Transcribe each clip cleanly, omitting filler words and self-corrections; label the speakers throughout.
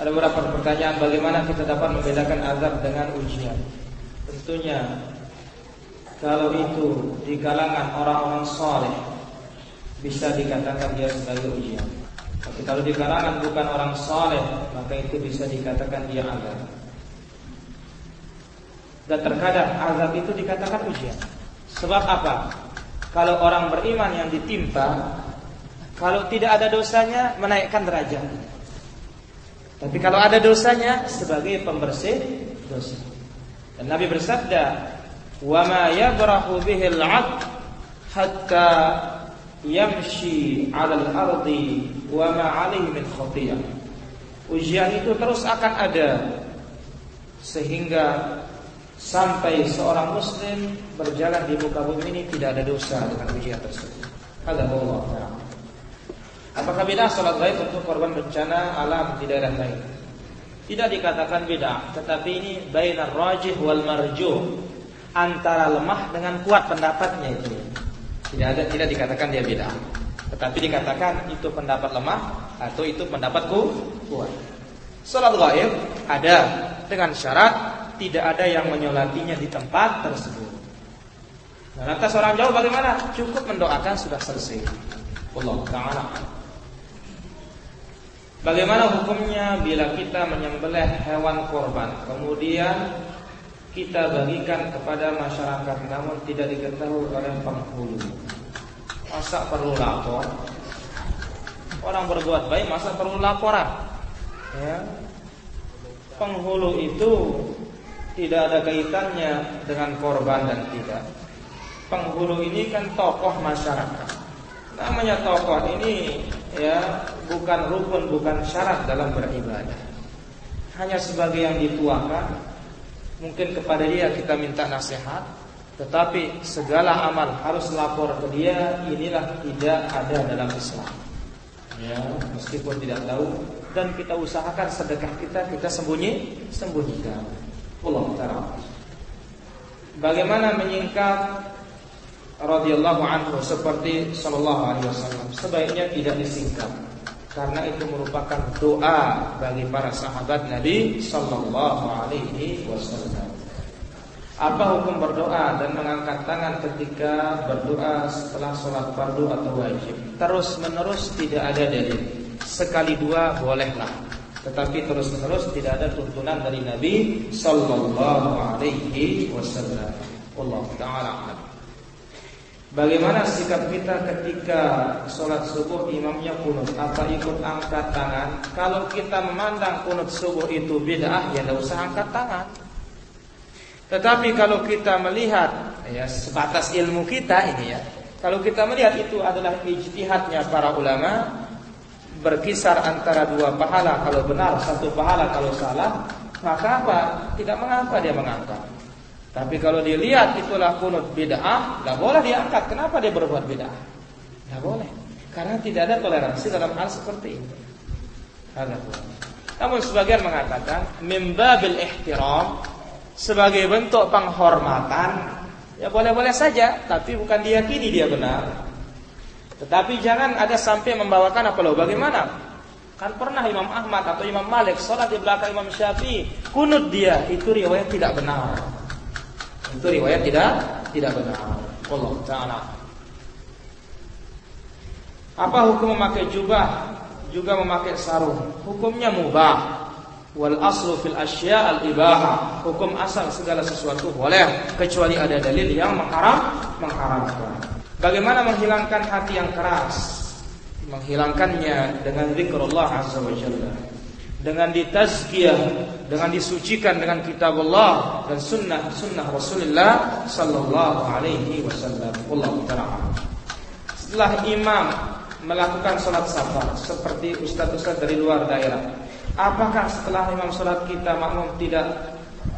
Speaker 1: Ada beberapa pertanyaan, bagaimana kita dapat membedakan azab dengan ujian? Tentunya kalau itu di kalangan orang-orang saleh bisa dikatakan dia sebagai ujian. Tapi kalau di kalangan bukan orang saleh, maka itu bisa dikatakan dia azab. Dan terkadang azab itu dikatakan ujian. Sebab apa? Kalau orang beriman yang ditimpa, kalau tidak ada dosanya menaikkan derajat. Tapi kalau ada dosanya sebagai pembersih dosa. Dan Nabi bersabda, "Wa ma yabrahu bihil 'abd hatta yamshi 'alal ardi wa ma 'alaihi min khatiyah." Ujian itu terus akan ada sehingga sampai seorang muslim berjalan di muka bumi ini tidak ada dosa dengan ujian tersebut. Hadza Allah Ta'ala. Apakah bid'ah salat gaib untuk korban bencana alam di daerah lain? Tidak dikatakan bid'ah, tetapi ini bainar rajih wal marjuh, antara lemah dengan kuat pendapatnya itu. Tidak dikatakan dia bid'ah, tetapi dikatakan itu pendapat lemah atau itu pendapatku kuat. Salat gaib ada dengan syarat tidak ada yang menyolatinya di tempat tersebut. Nah, lantas orang jauh bagaimana? Cukup mendoakan sudah selesai. Allah Ta'ala. Bagaimana hukumnya bila kita menyembelih hewan korban, kemudian kita bagikan kepada masyarakat namun tidak diketahui oleh penghulu? Masa perlu lapor? Orang berbuat baik masa perlu laporan? Ya. Penghulu itu tidak ada kaitannya dengan korban dan tidak. Penghulu ini kan tokoh masyarakat. Namanya tokoh ini ya bukan rukun, bukan syarat dalam beribadah. Hanya sebagai yang dituakan. Mungkin kepada dia kita minta nasihat, tetapi segala amal harus lapor ke dia, inilah tidak ada dalam Islam. Ya, meskipun tidak tahu dan kita usahakan sedekah kita sembunyikan. Allah Ta'ala. Bagaimana menyingkat radhiyallahu anhu seperti sallallahu alaihi wasallam? Sebaiknya tidak disingkat karena itu merupakan doa bagi para sahabat Nabi sallallahu alaihi wasallam. Apa hukum berdoa dan mengangkat tangan ketika berdoa setelah sholat fardu atau wajib? Terus menerus tidak ada dalil. Sekali dua bolehlah, tetapi terus menerus tidak ada tuntunan dari Nabi sallallahu alaihi wasallam. Allah Ta'ala. Bagaimana sikap kita ketika sholat subuh imamnya kunut? Apa ikut angkat tangan? Kalau kita memandang kunut subuh itu bid'ah, ya tidak usah angkat tangan. Tetapi kalau kita melihat, ya sebatas ilmu kita ini ya, kalau kita melihat itu adalah ijtihadnya para ulama, berkisar antara dua pahala kalau benar, satu pahala kalau salah, maka apa? Tidak mengapa dia mengangkat. Tapi kalau dilihat itulah kunut bid'ah, tidak boleh diangkat. Kenapa dia berbuat bid'ah? Tidak boleh, karena tidak ada toleransi dalam hal seperti itu. Namun sebagian mengatakan mimbabil ihtiram, sebagai bentuk penghormatan, ya boleh-boleh saja, tapi bukan diyakini dia benar. Tetapi jangan ada sampai membawakan apa loh? Bagaimana? Kan pernah Imam Ahmad atau Imam Malik sholat di belakang Imam Syafi'i, kunut dia, itu riwayat tidak benar. Itu riwayat tidak benar. Allah Ta'ala. Apa hukum memakai jubah juga memakai sarung? Hukumnya mubah. Wal aslu fil asya' al ibaha. Hukum asal segala sesuatu boleh kecuali ada dalil yang mengharamkan. Bagaimana menghilangkan hati yang keras? Menghilangkannya dengan zikrullah azza wa jalla, dengan ditazkiyah, dengan disucikan dengan kitab Allah dan sunnah Rasulullah sallallahu alaihi wasallam. Wallahu ta'ala. Setelah imam melakukan salat safar seperti ustaz-ustaz dari luar daerah, apakah setelah imam salat kita makmum tidak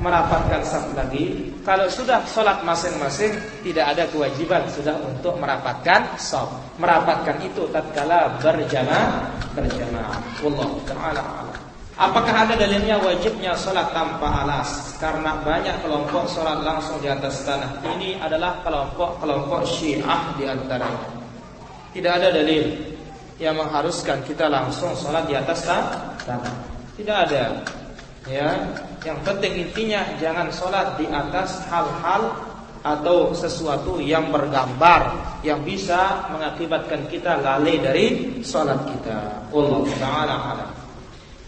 Speaker 1: merapatkan saf lagi? Kalau sudah salat masing-masing tidak ada kewajiban sudah untuk merapatkan saf. Merapatkan itu tatkala berjamaah. Wallahu ta'ala. Apakah ada dalilnya wajibnya salat tanpa alas? Karena banyak kelompok salat langsung di atas tanah. Ini adalah kelompok Syiah di antaranya. Tidak ada dalil yang mengharuskan kita langsung salat di atas tanah. Tidak ada. Ya, yang penting intinya jangan sholat di atas hal-hal atau sesuatu yang bergambar yang bisa mengakibatkan kita lalai dari sholat kita. Wallahu ta'ala a'lam.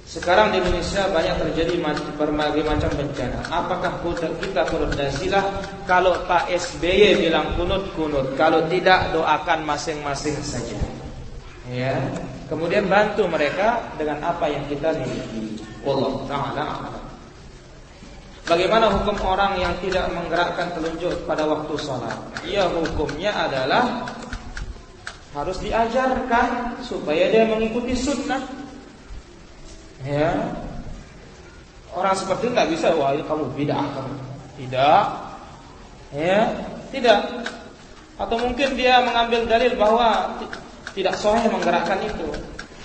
Speaker 1: Sekarang di Indonesia banyak terjadi berbagai macam bencana. Apakah kita kunut nazilah? Kalau Pak SBY bilang kunut, kalau tidak doakan masing-masing saja. Ya, kemudian bantu mereka dengan apa yang kita miliki. Wallahu ta'ala a'lam. Bagaimana hukum orang yang tidak menggerakkan telunjuk pada waktu sholat? Ya, hukumnya adalah harus diajarkan supaya dia mengikuti sunnah. Ya, orang seperti itu nggak bisa, wah kamu bid'ah kamu. Tidak, ya, tidak. Atau mungkin dia mengambil dalil bahwa tidak sahih menggerakkan itu.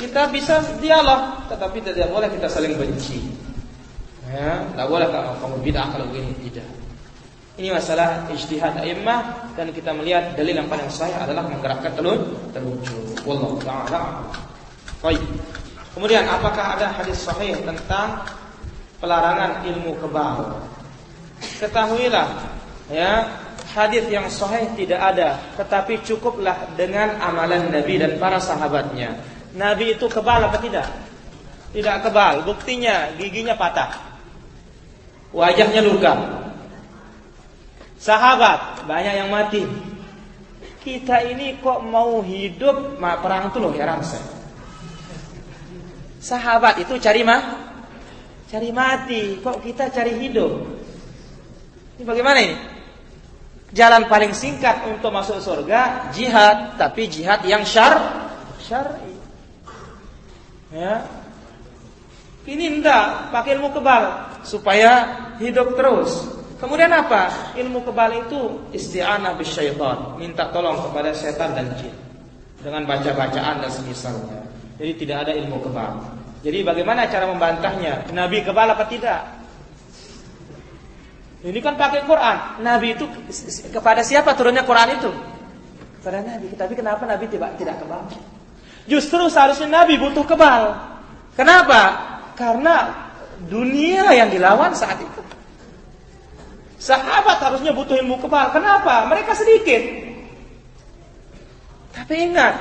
Speaker 1: Kita bisa dialog, tetapi tidak boleh kita saling benci. Ya, tidak boleh kamu bid'ah kalau begini, tidak. Ini masalah ijtihad a'immah dan kita melihat dalil yang paling sahih adalah menggerakkan telunjuk. Wallahu ta'ala. Baik. Kemudian apakah ada hadis sahih tentang pelarangan ilmu kebal? Ketahuilah, ya, hadis yang sahih tidak ada, tetapi cukuplah dengan amalan Nabi dan para sahabatnya. Nabi itu kebal apa tidak? Tidak kebal. Buktinya giginya patah, wajahnya luka. Sahabat banyak yang mati. Kita ini kok mau hidup perang itu loh, heran saya. Sahabat itu cari mati, kok kita cari hidup? Ini bagaimana ini? Jalan paling singkat untuk masuk surga jihad, tapi jihad yang syar'i. Ya. Ini enggak pakai ilmu kebal supaya hidup terus. Kemudian apa? Ilmu kebal itu isti'anah bisyaitan, minta tolong kepada setan dan jin dengan baca-bacaan dan semisalnya. Jadi tidak ada ilmu kebal. Jadi bagaimana cara membantahnya? Nabi kebal apa tidak? Ini kan pakai Quran. Nabi itu kepada siapa turunnya Quran itu? Kepada Nabi. Tapi kenapa Nabi tidak kebal? Justru seharusnya Nabi butuh kebal. Kenapa? Karena dunia yang dilawan saat itu. Sahabat harusnya butuh ilmu kebal. Kenapa? Mereka sedikit. Tapi ingat,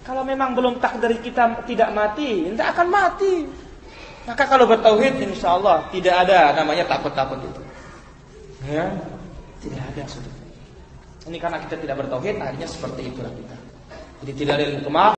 Speaker 1: kalau memang belum takdir kita tidak mati, tidak akan mati. Maka kalau bertauhid, insya Allah tidak ada namanya takut-takut itu. Ya, tidak ada sudah. Ini karena kita tidak bertauhid, akhirnya seperti itulah kita. Jadi tidak ada ilmu kebal.